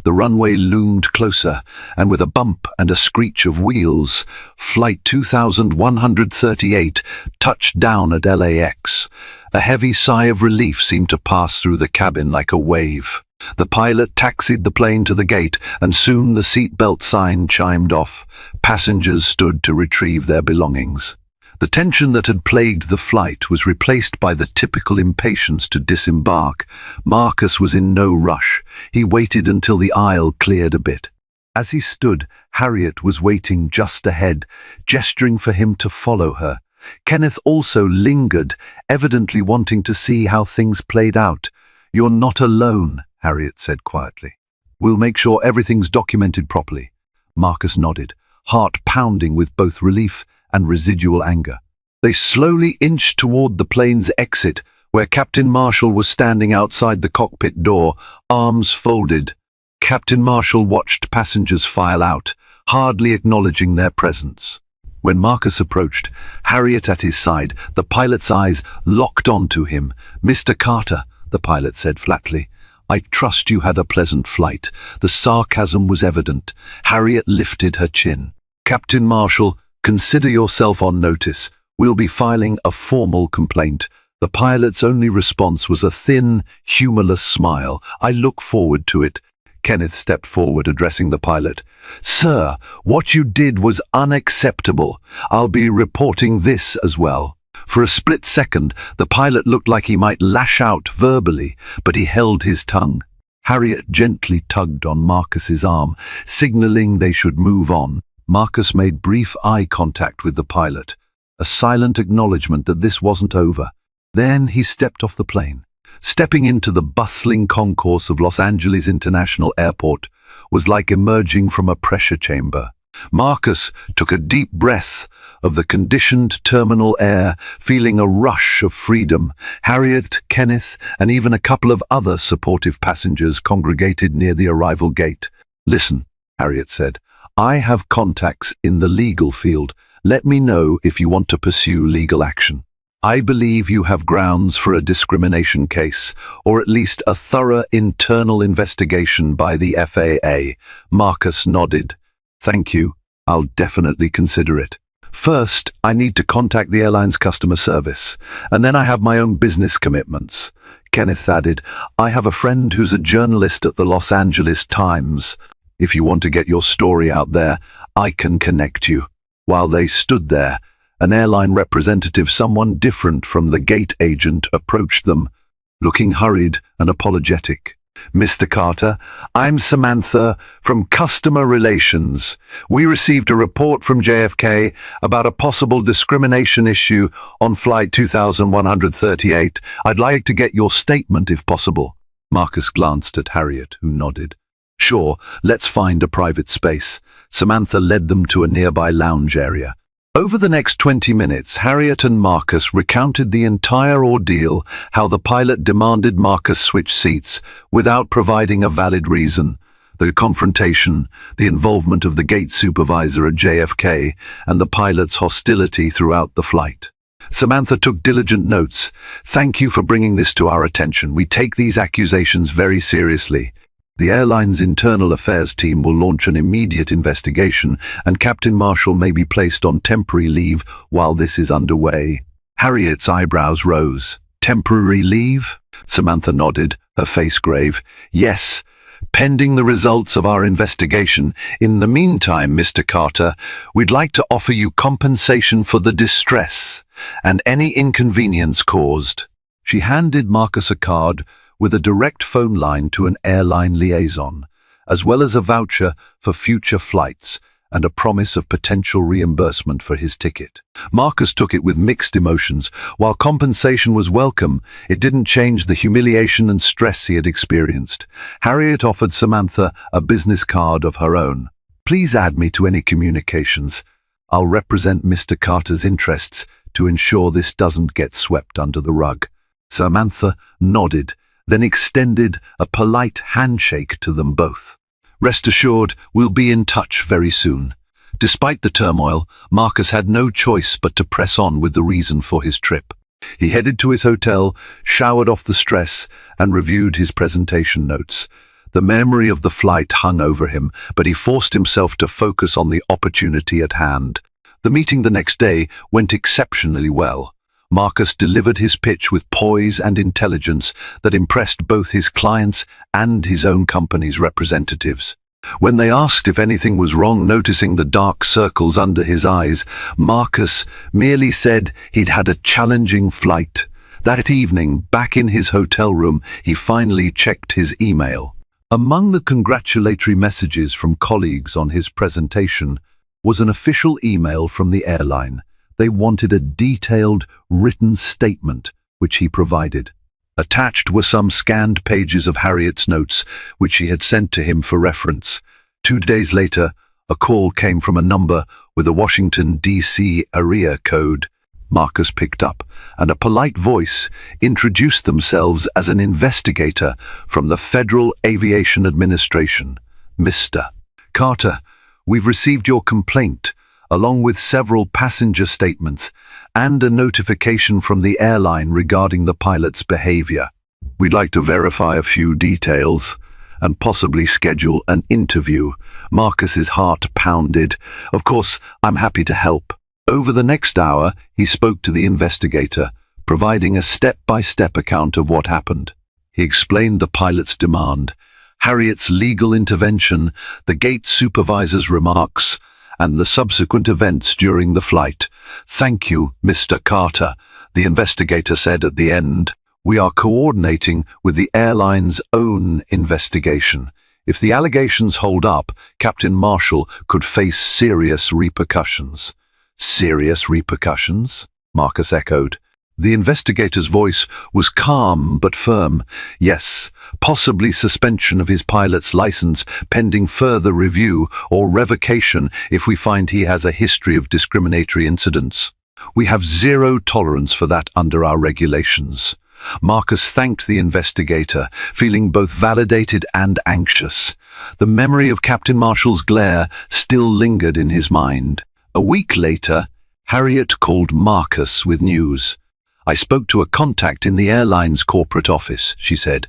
The runway loomed closer, and with a bump and a screech of wheels, Flight 2138 touched down at LAX. A heavy sigh of relief seemed to pass through the cabin like a wave. The pilot taxied the plane to the gate, and soon the seatbelt sign chimed off. Passengers stood to retrieve their belongings. The tension that had plagued the flight was replaced by the typical impatience to disembark. Marcus was in no rush. He waited until the aisle cleared a bit. As he stood, Harriet was waiting just ahead, gesturing for him to follow her. Kenneth also lingered, evidently wanting to see how things played out. "You're not alone," Harriet said quietly. "We'll make sure everything's documented properly." Marcus nodded, heart pounding with both relief and residual anger. They slowly inched toward the plane's exit, where Captain Marshall was standing outside the cockpit door, arms folded. Captain Marshall watched passengers file out, hardly acknowledging their presence. When Marcus approached, Harriet at his side, the pilot's eyes locked onto him. "Mr. Carter," the pilot said flatly, "I trust you had a pleasant flight." The sarcasm was evident. Harriet lifted her chin. "Captain Marshall, consider yourself on notice. We'll be filing a formal complaint." The pilot's only response was a thin, humorless smile. "I look forward to it." Kenneth stepped forward, addressing the pilot. "Sir, what you did was unacceptable. I'll be reporting this as well." For a split second, the pilot looked like he might lash out verbally, but he held his tongue. Harriet gently tugged on Marcus's arm, signaling they should move on. Marcus made brief eye contact with the pilot, a silent acknowledgement that this wasn't over. Then he stepped off the plane. Stepping into the bustling concourse of Los Angeles International Airport was like emerging from a pressure chamber. Marcus took a deep breath of the conditioned terminal air, feeling a rush of freedom. Harriet, Kenneth, and even a couple of other supportive passengers congregated near the arrival gate. "Listen," Harriet said, "I have contacts in the legal field. Let me know if you want to pursue legal action. I believe you have grounds for a discrimination case, or at least a thorough internal investigation by the FAA." Marcus nodded. "Thank you. I'll definitely consider it. First, I need to contact the airline's customer service, and then I have my own business commitments." Kenneth added, "I have a friend who's a journalist at the Los Angeles Times. If you want to get your story out there, I can connect you." While they stood there, an airline representative, someone different from the gate agent, approached them, looking hurried and apologetic. "Mr. Carter, I'm Samantha from Customer Relations. We received a report from JFK about a possible discrimination issue on Flight 2138. I'd like to get your statement if possible." Marcus glanced at Harriet, who nodded. "Sure, let's find a private space." Samantha led them to a nearby lounge area. Over the next 20 minutes, Harriet and Marcus recounted the entire ordeal, how the pilot demanded Marcus switch seats without providing a valid reason, the confrontation, the involvement of the gate supervisor at JFK, and the pilot's hostility throughout the flight. Samantha took diligent notes. "Thank you for bringing this to our attention. We take these accusations very seriously. The airline's internal affairs team will launch an immediate investigation, and Captain Marshall may be placed on temporary leave while this is underway." Harriet's eyebrows rose. "Temporary leave?" Samantha nodded, her face grave. "Yes, pending the results of our investigation. In the meantime, Mr. Carter, we'd like to offer you compensation for the distress and any inconvenience caused." She handed Marcus a card with a direct phone line to an airline liaison, as well as a voucher for future flights and a promise of potential reimbursement for his ticket. Marcus took it with mixed emotions. While compensation was welcome, it didn't change the humiliation and stress he had experienced. Harriet offered Samantha a business card of her own. "Please add me to any communications. I'll represent Mr. Carter's interests to ensure this doesn't get swept under the rug." Samantha nodded, then extended a polite handshake to them both. "Rest assured, we'll be in touch very soon." Despite the turmoil, Marcus had no choice but to press on with the reason for his trip. He headed to his hotel, showered off the stress, and reviewed his presentation notes. The memory of the flight hung over him, but he forced himself to focus on the opportunity at hand. The meeting the next day went exceptionally well. Marcus delivered his pitch with poise and intelligence that impressed both his clients and his own company's representatives. When they asked if anything was wrong noticing the dark circles under his eyes, Marcus merely said he'd had a challenging flight. That evening, back in his hotel room, he finally checked his email. Among the congratulatory messages from colleagues on his presentation was an official email from the airline. They wanted a detailed, written statement, which he provided. Attached were some scanned pages of Harriet's notes, which she had sent to him for reference. 2 days later, a call came from a number with a Washington, D.C. area code. Marcus picked up, and a polite voice introduced themselves as an investigator from the Federal Aviation Administration. "Mr. Carter, we've received your complaint, along with several passenger statements and a notification from the airline regarding the pilot's behavior. We'd like to verify a few details and possibly schedule an interview." Marcus's heart pounded. "Of course, I'm happy to help." Over the next hour, he spoke to the investigator, providing a step-by-step account of what happened. He explained the pilot's demand, Harriet's legal intervention, the gate supervisor's remarks, and the subsequent events during the flight. "Thank you, Mr. Carter," the investigator said at the end. "We are coordinating with the airline's own investigation. If the allegations hold up, Captain Marshall could face serious repercussions." "Serious repercussions?" Marcus echoed. The investigator's voice was calm but firm. "Yes, possibly suspension of his pilot's license pending further review or revocation if we find he has a history of discriminatory incidents. We have zero tolerance for that under our regulations." Marcus thanked the investigator, feeling both validated and anxious. The memory of Captain Marshall's glare still lingered in his mind. A week later, Harriet called Marcus with news. "I spoke to a contact in the airline's corporate office," she said.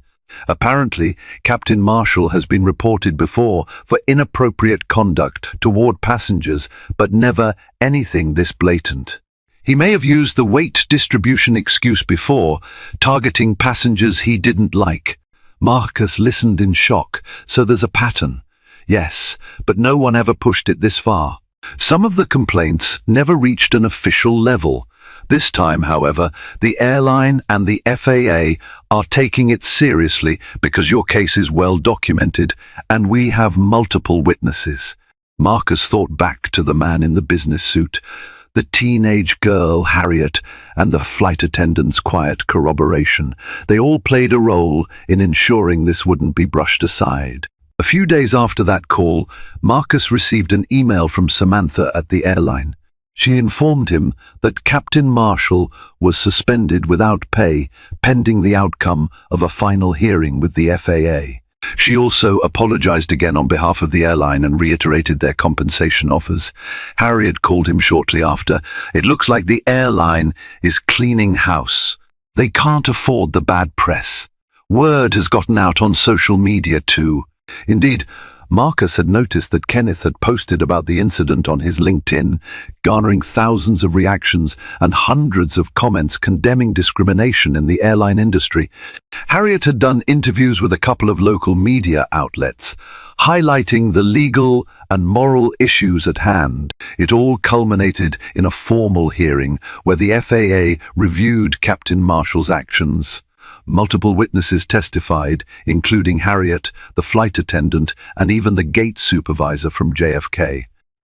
"Apparently, Captain Marshall has been reported before for inappropriate conduct toward passengers, but never anything this blatant. He may have used the weight distribution excuse before, targeting passengers he didn't like." Marcus listened in shock. "So there's a pattern." "Yes, but no one ever pushed it this far." Some of the complaints never reached an official level. This time, however, the airline and the FAA are taking it seriously because your case is well documented and we have multiple witnesses. Marcus thought back to the man in the business suit, the teenage girl, Harriet, and the flight attendant's quiet corroboration. They all played a role in ensuring this wouldn't be brushed aside. A few days after that call, Marcus received an email from Samantha at the airline. She informed him that Captain Marshall was suspended without pay, pending the outcome of a final hearing with the FAA. She also apologized again on behalf of the airline and reiterated their compensation offers. Harriet called him shortly after. "It looks like the airline is cleaning house. They can't afford the bad press. Word has gotten out on social media too." Indeed, Marcus had noticed that Kenneth had posted about the incident on his LinkedIn, garnering thousands of reactions and hundreds of comments condemning discrimination in the airline industry. Harriet had done interviews with a couple of local media outlets, highlighting the legal and moral issues at hand. It all culminated in a formal hearing where the FAA reviewed Captain Marshall's actions. Multiple witnesses testified, including Harriet, the flight attendant, and even the gate supervisor from JFK.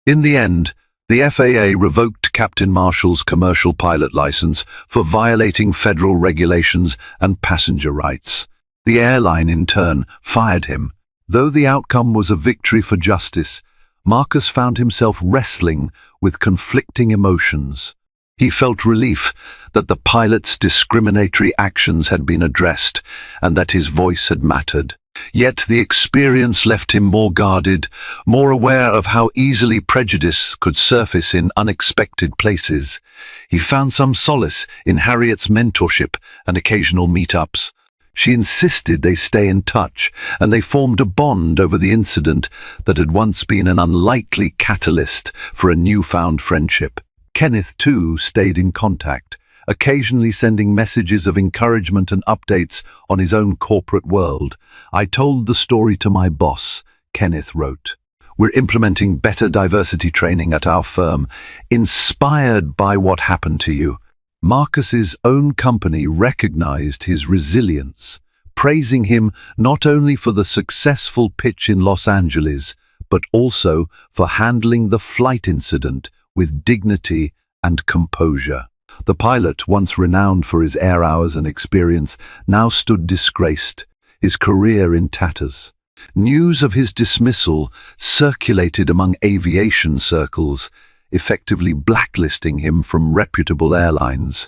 In the end, the FAA revoked Captain Marshall's commercial pilot license for violating federal regulations and passenger rights. The airline, in turn, fired him. Though the outcome was a victory for justice, Marcus found himself wrestling with conflicting emotions. He felt relief that the pilot's discriminatory actions had been addressed and that his voice had mattered. Yet the experience left him more guarded, more aware of how easily prejudice could surface in unexpected places. He found some solace in Harriet's mentorship and occasional meetups. She insisted they stay in touch, and they formed a bond over the incident that had once been an unlikely catalyst for a newfound friendship. Kenneth, too, stayed in contact, occasionally sending messages of encouragement and updates on his own corporate world. "I told the story to my boss," Kenneth wrote. "We're implementing better diversity training at our firm, inspired by what happened to you." Marcus's own company recognized his resilience, praising him not only for the successful pitch in Los Angeles, but also for handling the flight incident with dignity and composure. The pilot, once renowned for his air hours and experience, now stood disgraced, his career in tatters. News of his dismissal circulated among aviation circles, effectively blacklisting him from reputable airlines.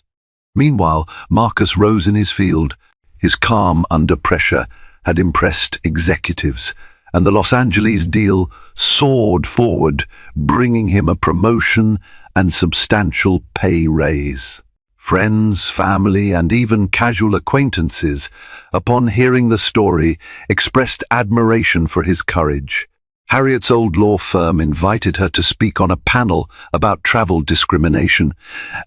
Meanwhile, Marcus rose in his field. His calm under pressure had impressed executives, and the Los Angeles deal soared forward, bringing him a promotion and substantial pay raise. Friends, family, and even casual acquaintances, upon hearing the story, expressed admiration for his courage. Harriet's old law firm invited her to speak on a panel about travel discrimination,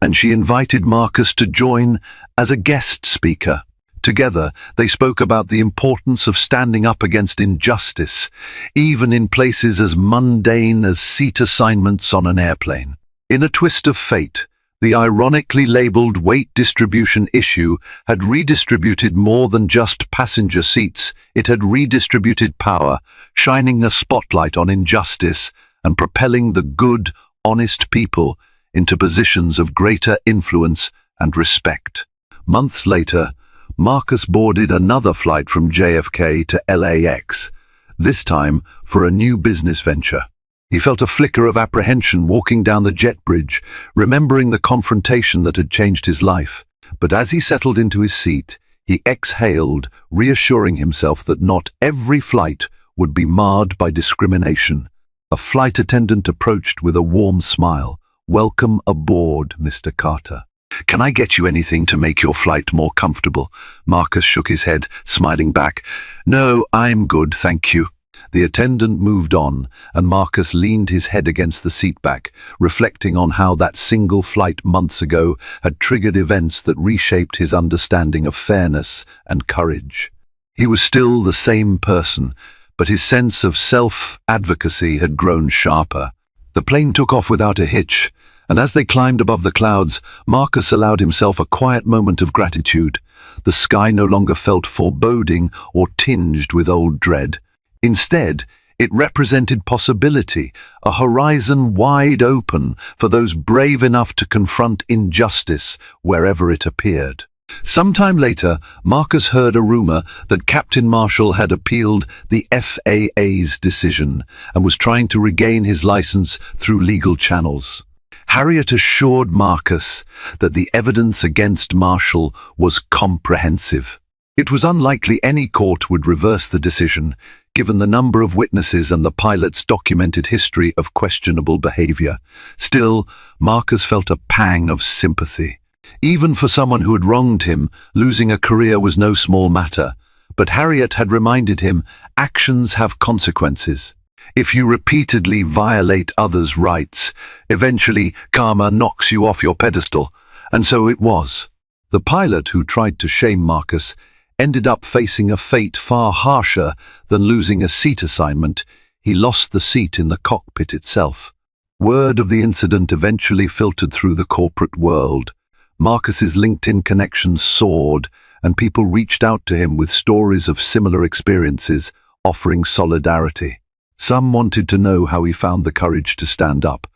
and she invited Marcus to join as a guest speaker. Together, they spoke about the importance of standing up against injustice, even in places as mundane as seat assignments on an airplane. In a twist of fate, the ironically labeled weight distribution issue had redistributed more than just passenger seats. It had redistributed power, shining a spotlight on injustice and propelling the good, honest people into positions of greater influence and respect. Months later, Marcus boarded another flight from JFK to LAX, this time for a new business venture. He felt a flicker of apprehension walking down the jet bridge, remembering the confrontation that had changed his life. But as he settled into his seat, he exhaled, reassuring himself that not every flight would be marred by discrimination. A flight attendant approached with a warm smile. "Welcome aboard, Mr. Carter. Can I get you anything to make your flight more comfortable?" Marcus shook his head, smiling back. "No, I'm good, thank you." The attendant moved on, and Marcus leaned his head against the seatback, reflecting on how that single flight months ago had triggered events that reshaped his understanding of fairness and courage. He was still the same person, but his sense of self-advocacy had grown sharper. The plane took off without a hitch, and as they climbed above the clouds, Marcus allowed himself a quiet moment of gratitude. The sky no longer felt foreboding or tinged with old dread. Instead, it represented possibility, a horizon wide open for those brave enough to confront injustice wherever it appeared. Sometime later, Marcus heard a rumor that Captain Marshall had appealed the FAA's decision and was trying to regain his license through legal channels. Harriet assured Marcus that the evidence against Marshall was comprehensive. It was unlikely any court would reverse the decision, given the number of witnesses and the pilot's documented history of questionable behavior. Still, Marcus felt a pang of sympathy. Even for someone who had wronged him, losing a career was no small matter. But Harriet had reminded him, actions have consequences. If you repeatedly violate others' rights, eventually karma knocks you off your pedestal. And so it was. The pilot who tried to shame Marcus ended up facing a fate far harsher than losing a seat assignment. He lost the seat in the cockpit itself. Word of the incident eventually filtered through the corporate world. Marcus's LinkedIn connections soared, and people reached out to him with stories of similar experiences, offering solidarity. Some wanted to know how he found the courage to stand up.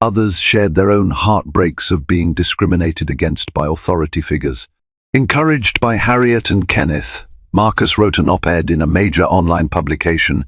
Others shared their own heartbreaks of being discriminated against by authority figures. Encouraged by Harriet and Kenneth, Marcus wrote an op-ed in a major online publication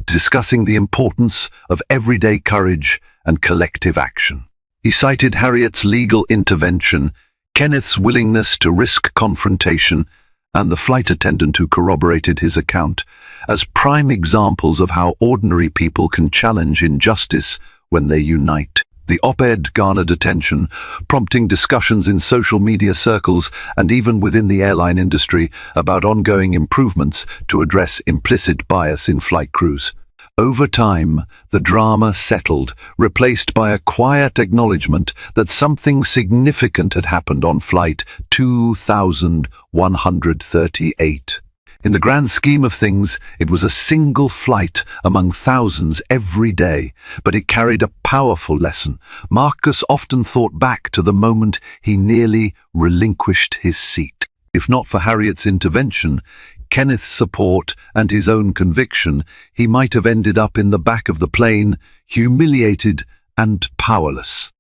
discussing the importance of everyday courage and collective action. He cited Harriet's legal intervention, Kenneth's willingness to risk confrontation, and the flight attendant who corroborated his account as prime examples of how ordinary people can challenge injustice when they unite. The op-ed garnered attention, prompting discussions in social media circles and even within the airline industry about ongoing improvements to address implicit bias in flight crews. Over time, the drama settled, replaced by a quiet acknowledgement that something significant had happened on Flight 2138. In the grand scheme of things, it was a single flight among thousands every day, but it carried a powerful lesson. Marcus often thought back to the moment he nearly relinquished his seat. If not for Harriet's intervention, Kenneth's support, and his own conviction, he might have ended up in the back of the plane, humiliated and powerless.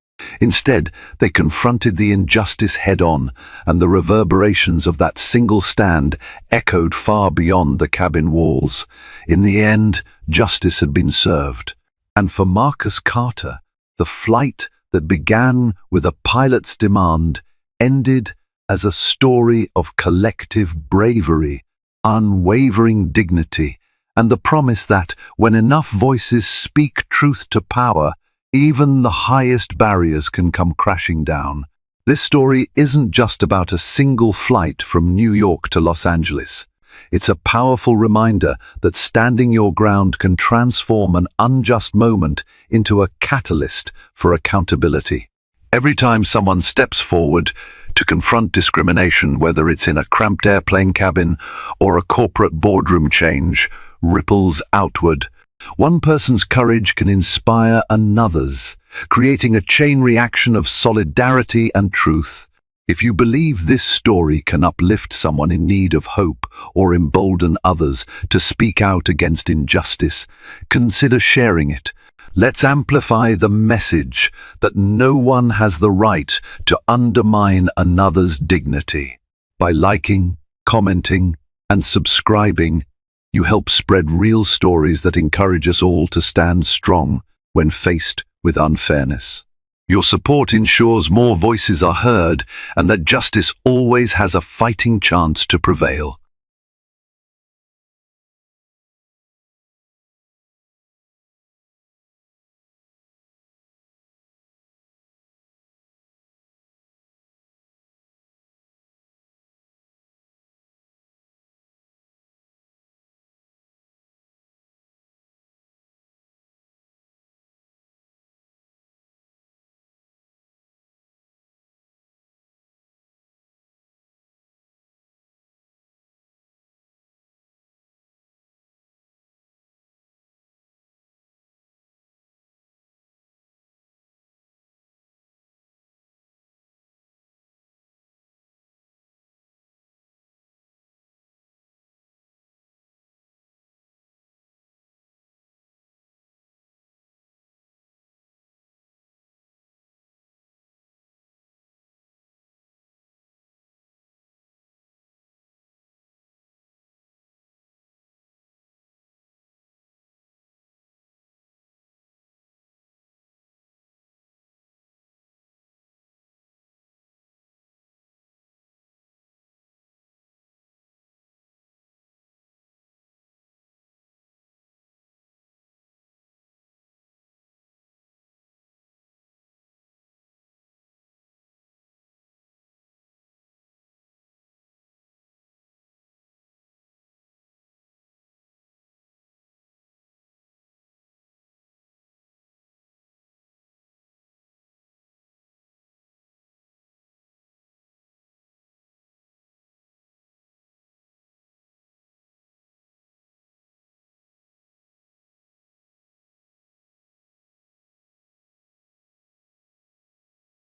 Instead, they confronted the injustice head-on, and the reverberations of that single stand echoed far beyond the cabin walls. In the end, justice had been served. And for Marcus Carter, the flight that began with a pilot's demand ended as a story of collective bravery, unwavering dignity, and the promise that, when enough voices speak truth to power, even the highest barriers can come crashing down. This story isn't just about a single flight from New York to Los Angeles. It's a powerful reminder that standing your ground can transform an unjust moment into a catalyst for accountability. Every time someone steps forward to confront discrimination, whether it's in a cramped airplane cabin or a corporate boardroom change, ripples outward. One person's courage can inspire another's, creating a chain reaction of solidarity and truth. If you believe this story can uplift someone in need of hope or embolden others to speak out against injustice, consider sharing it. Let's amplify the message that no one has the right to undermine another's dignity. By liking, commenting, and subscribing, you help spread real stories that encourage us all to stand strong when faced with unfairness. Your support ensures more voices are heard and that justice always has a fighting chance to prevail.